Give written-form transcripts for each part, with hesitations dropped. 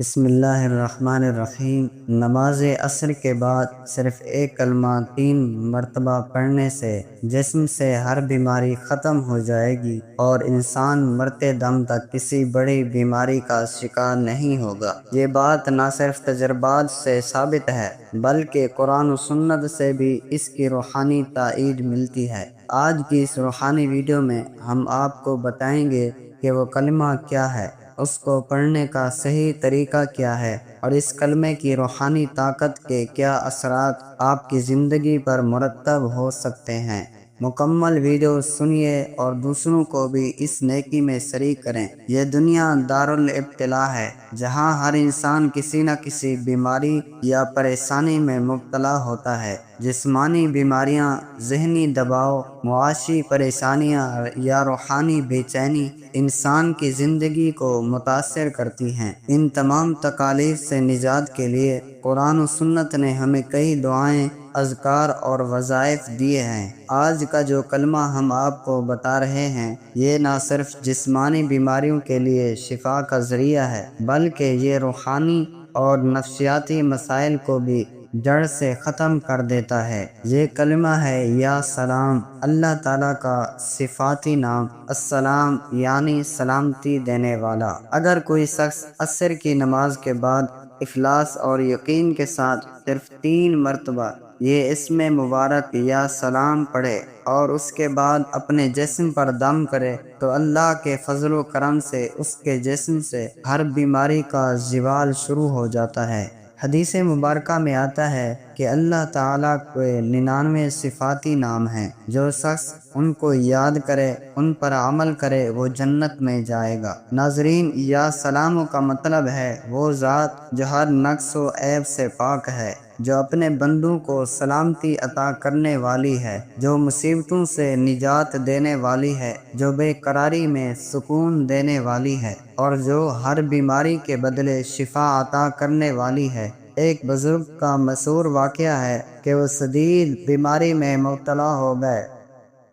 بسم اللہ الرحمن الرحیم۔ نماز عصر کے بعد صرف ایک کلمہ 3 مرتبہ پڑھنے سے جسم سے ہر بیماری ختم ہو جائے گی اور انسان مرتے دم تک کسی بڑی بیماری کا شکار نہیں ہوگا۔ یہ بات نہ صرف تجربات سے ثابت ہے بلکہ قرآن و سنت سے بھی اس کی روحانی تائید ملتی ہے۔ آج کی اس روحانی ویڈیو میں ہم آپ کو بتائیں گے کہ وہ کلمہ کیا ہے، اس کو پڑھنے کا صحیح طریقہ کیا ہے اور اس کلمے کی روحانی طاقت کے کیا اثرات آپ کی زندگی پر مرتب ہو سکتے ہیں۔ مکمل ویڈیو سنیے اور دوسروں کو بھی اس نیکی میں شریک کریں۔ یہ دنیا دارالابتلاء ہے جہاں ہر انسان کسی نہ کسی بیماری یا پریشانی میں مبتلا ہوتا ہے۔ جسمانی بیماریاں، ذہنی دباؤ، معاشی پریشانیاں یا روحانی بے چینی انسان کی زندگی کو متاثر کرتی ہیں۔ ان تمام تکالیف سے نجات کے لیے قرآن و سنت نے ہمیں کئی دعائیں، اذکار اور وظائف دیے ہیں۔ آج کا جو کلمہ ہم آپ کو بتا رہے ہیں یہ نہ صرف جسمانی بیماریوں کے لیے شفا کا ذریعہ ہے بلکہ یہ روحانی اور نفسیاتی مسائل کو بھی جڑ سے ختم کر دیتا ہے۔ یہ کلمہ ہے یا سلام، اللہ تعالیٰ کا صفاتی نام السلام یعنی سلامتی دینے والا۔ اگر کوئی شخص عصر کی نماز کے بعد اخلاص اور یقین کے ساتھ صرف 3 مرتبہ یہ اسم مبارک یا سلام پڑھے اور اس کے بعد اپنے جسم پر دم کرے تو اللہ کے فضل و کرم سے اس کے جسم سے ہر بیماری کا زوال شروع ہو جاتا ہے۔ حدیث مبارکہ میں آتا ہے کہ اللہ تعالیٰ کے 99 صفاتی نام ہیں، جو شخص ان کو یاد کرے، ان پر عمل کرے، وہ جنت میں جائے گا۔ ناظرین، یا سلام کا مطلب ہے وہ ذات جو ہر نقص و عیب سے پاک ہے، جو اپنے بندوں کو سلامتی عطا کرنے والی ہے، جو مصیبتوں سے نجات دینے والی ہے، جو بے قراری میں سکون دینے والی ہے اور جو ہر بیماری کے بدلے شفا عطا کرنے والی ہے۔ ایک بزرگ کا مشہور واقعہ ہے کہ وہ شدید بیماری میں مبتلا ہو گئے،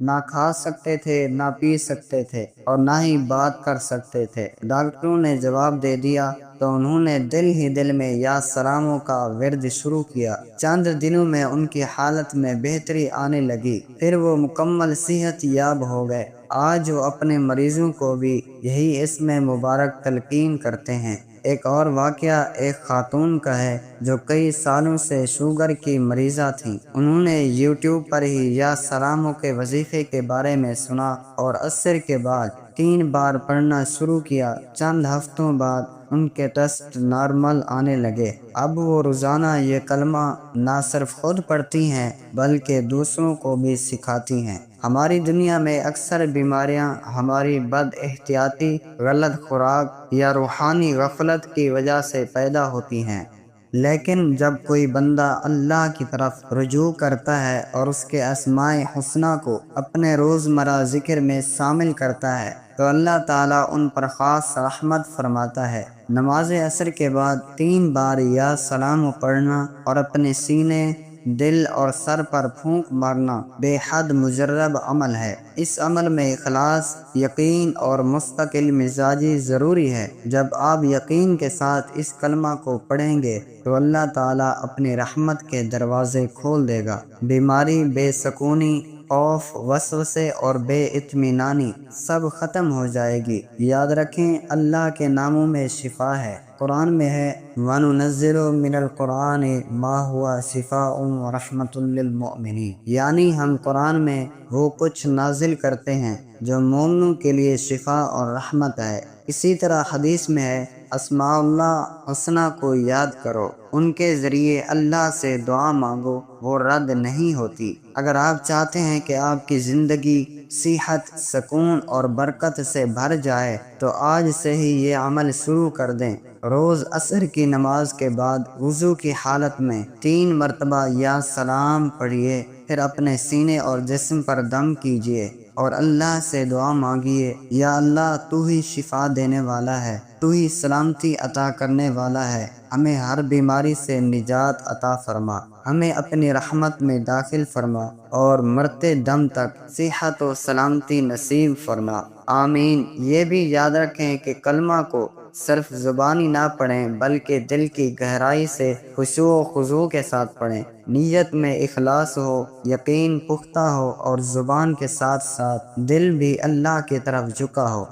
نہ کھا سکتے تھے، نہ پی سکتے تھے اور نہ ہی بات کر سکتے تھے۔ ڈاکٹروں نے جواب دے دیا تو انہوں نے دل ہی دل میں یا سلاموں کا ورد شروع کیا۔ چند دنوں میں ان کی حالت میں بہتری آنے لگی، پھر وہ مکمل صحت یاب ہو گئے۔ آج وہ اپنے مریضوں کو بھی یہی اسم مبارک تلقین کرتے ہیں۔ ایک اور واقعہ ایک خاتون کا ہے جو کئی سالوں سے شوگر کی مریضہ تھیں۔ انہوں نے یوٹیوب پر ہی یا سلاموں کے وظیفے کے بارے میں سنا اور عصر کے بعد 3 بار پڑھنا شروع کیا۔ چند ہفتوں بعد ان کے ٹیسٹ نارمل آنے لگے۔ اب وہ روزانہ یہ کلمہ نہ صرف خود پڑھتی ہیں بلکہ دوسروں کو بھی سکھاتی ہیں۔ ہماری دنیا میں اکثر بیماریاں ہماری بد احتیاطی، غلط خوراک یا روحانی غفلت کی وجہ سے پیدا ہوتی ہیں، لیکن جب کوئی بندہ اللہ کی طرف رجوع کرتا ہے اور اس کے اسماء حسنی کو اپنے روزمرہ ذکر میں شامل کرتا ہے تو اللہ تعالیٰ ان پر خاص رحمت فرماتا ہے۔ نماز عصر کے بعد 3 بار یا سلام پڑھنا اور اپنے سینے، دل اور سر پر پھونک مارنا بے حد مجرب عمل ہے۔ اس عمل میں اخلاص، یقین اور مستقل مزاجی ضروری ہے۔ جب آپ یقین کے ساتھ اس کلمہ کو پڑھیں گے تو اللہ تعالیٰ اپنی رحمت کے دروازے کھول دے گا۔ بیماری، بے سکونی، خوف، وسوسے اور بے اطمینانی سب ختم ہو جائے گی۔ یاد رکھیں، اللہ کے ناموں میں شفا ہے۔ قرآن میں ہے وَنُنَزِّلُ مِنَ الْقُرْآنِ مَا هُوَ شِفَاءٌ وَرَحْمَةٌ لِّلْمُؤْمِنِينَ، یعنی ہم قرآن میں وہ کچھ نازل کرتے ہیں جو مومنوں کے لیے شفا اور رحمت ہے۔ اسی طرح حدیث میں ہے اسماء اللہ حسنی کو یاد کرو، ان کے ذریعے اللہ سے دعا مانگو، وہ رد نہیں ہوتی۔ اگر آپ چاہتے ہیں کہ آپ کی زندگی صحت، سکون اور برکت سے بھر جائے تو آج سے ہی یہ عمل شروع کر دیں۔ روز عصر کی نماز کے بعد وضو کی حالت میں 3 مرتبہ یا سلام پڑھیے، پھر اپنے سینے اور جسم پر دم کیجیے اور اللہ سے دعا مانگیے، یا اللہ تو ہی شفا دینے والا ہے، تو ہی سلامتی عطا کرنے والا ہے، ہمیں ہر بیماری سے نجات عطا فرما، ہمیں اپنی رحمت میں داخل فرما اور مرتے دم تک صحت و سلامتی نصیب فرما، آمین۔ یہ بھی یاد رکھیں کہ کلمہ کو صرف زبانی نہ پڑھیں بلکہ دل کی گہرائی سے خشوع و خضوع کے ساتھ پڑھیں، نیت میں اخلاص ہو، یقین پختہ ہو اور زبان کے ساتھ ساتھ دل بھی اللہ کی طرف جھکا ہو۔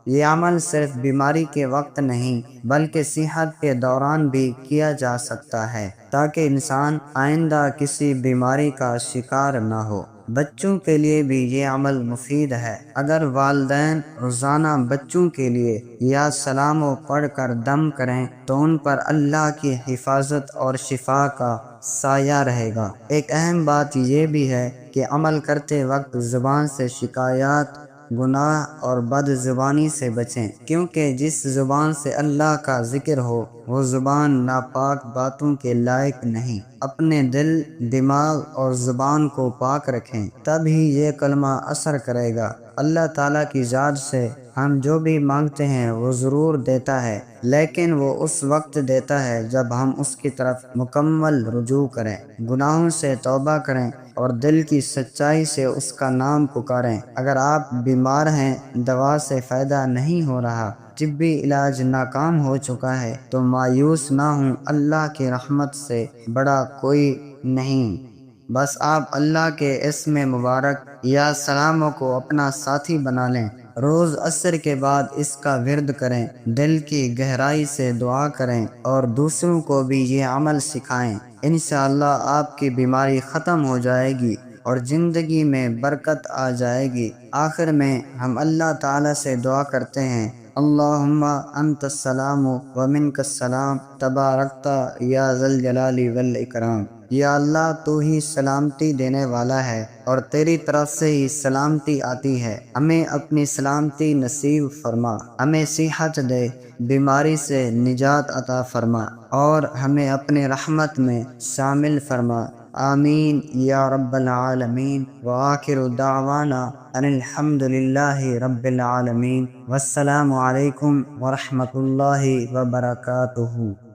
یہ عمل صرف بیماری کے وقت نہیں بلکہ صحت کے دوران بھی کیا جا سکتا ہے تاکہ انسان آئندہ کسی بیماری کا شکار نہ ہو۔ بچوں کے لیے بھی یہ عمل مفید ہے۔ اگر والدین روزانہ بچوں کے لیے یا سلام و پڑھ کر دم کریں تو ان پر اللہ کی حفاظت اور شفا کا سایہ رہے گا۔ ایک اہم بات یہ بھی ہے کہ عمل کرتے وقت زبان سے شکایات، گناہ اور بد زبانی سے بچیں، کیونکہ جس زبان سے اللہ کا ذکر ہو وہ زبان ناپاک باتوں کے لائق نہیں۔ اپنے دل، دماغ اور زبان کو پاک رکھیں، تب ہی یہ کلمہ اثر کرے گا۔ اللہ تعالیٰ کی ذات سے ہم جو بھی مانگتے ہیں وہ ضرور دیتا ہے، لیکن وہ اس وقت دیتا ہے جب ہم اس کی طرف مکمل رجوع کریں، گناہوں سے توبہ کریں اور دل کی سچائی سے اس کا نام پکاریں۔ اگر آپ بیمار ہیں، دوا سے فائدہ نہیں ہو رہا، طبی علاج ناکام ہو چکا ہے تو مایوس نہ ہوں، اللہ کی رحمت سے بڑا کوئی نہیں۔ بس آپ اللہ کے اسم مبارک یا سلاموں کو اپنا ساتھی بنا لیں، روز عصر کے بعد اس کا ورد کریں، دل کی گہرائی سے دعا کریں اور دوسروں کو بھی یہ عمل سکھائیں۔ انشاءاللہ آپ کی بیماری ختم ہو جائے گی اور زندگی میں برکت آ جائے گی۔ آخر میں ہم اللہ تعالیٰ سے دعا کرتے ہیں، اللہم انت السلام ومنک السلام تبارکت یا ذی الجلال والاکرام۔ یا اللہ تو ہی سلامتی دینے والا ہے اور تیری طرف سے ہی سلامتی آتی ہے، ہمیں اپنی سلامتی نصیب فرما، ہمیں صحت دے، بیماری سے نجات عطا فرما اور ہمیں اپنے رحمت میں شامل فرما، آمین یا رب العالمین۔ وآخر دعوانا ان الحمد للہ رب العالمین، والسلام علیکم ورحمۃ اللہ وبرکاتہ۔